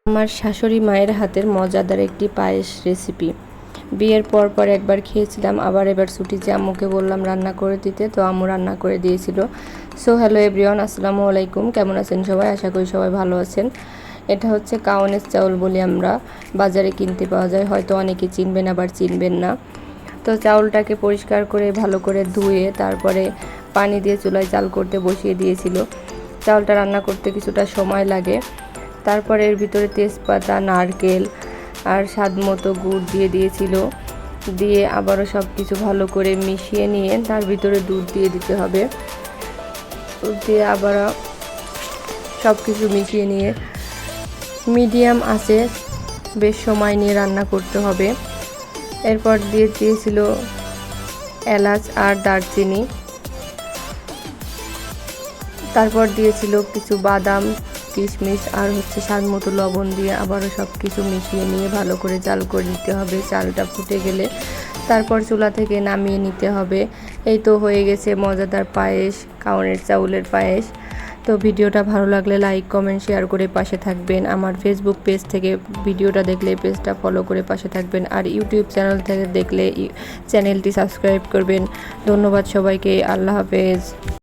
আমার শাশুড়ি মায়ের হাতের মজাদার একটি পায়েস রেসিপি। বিয়ের পর একবার খেয়েছিলাম, আবার এবার ছুটিতে আম্মুকে বললাম রান্না করে দিতে, তো আম্মু রান্না করে দিয়েছিল। সো হ্যালো এভরিওয়ান, আসসালামু আলাইকুম। কেমন আছেন সবাই? আশা করি সবাই ভালো আছেন। এটা হচ্ছে কাওনের চাউল বলি আমরা, বাজারে কিনতে পাওয়া যায়, হয়তো অনেকে চিনবেন আবার চিনবেন না। তো চাউলটাকে পরিষ্কার করে ভালো করে ধুয়ে তারপরে পানি দিয়ে চুলায় চাল করতে বসিয়ে দিয়েছিল। চাউলটা রান্না করতে কিছুটা সময় লাগে। তারপরে এর ভিতরে তেজপাতা, নারকেল আর স্বাদ মতো গুড় দিয়ে দিয়েছিল। দিয়ে আবারও সব কিছু ভালো করে মিশিয়ে নিয়ে তার ভিতরে দুধ দিয়ে দিতে হবে। দুধ দিয়ে আবারও সব কিছু মিশিয়ে নিয়ে মিডিয়াম আঁচে বেশ সময় নিয়ে রান্না করতে হবে। এরপর দিয়ে দিয়েছিল এলাচ আর দারচিনি। তারপর দিয়েছিল কিছু বাদাম, কিশমিশ আর স্বাদ মতো লবণ দিয়ে আবারও সব কিছু মিশিয়ে নিয়ে ভালো করে জাল করে নিতে হবে। চালটা ফুটে গেলে তারপর চুলা থেকে নামিয়ে নিতে হবে। এই তো হয়ে গেছে মজাদার পায়েস, কাওনের চাউলের পায়েস। তো ভিডিওটা ভালো লাগলে লাইক, কমেন্ট, শেয়ার করে পাশে থাকবেন। আমার ফেসবুক পেজ থেকে ভিডিওটা দেখলে পেজটা ফলো করে পাশে থাকবেন, আর ইউটিউব চ্যানেল থেকে দেখলে চ্যানেলটি সাবস্ক্রাইব করবেন। ধন্যবাদ সবাইকে। আল্লাহ হাফেজ।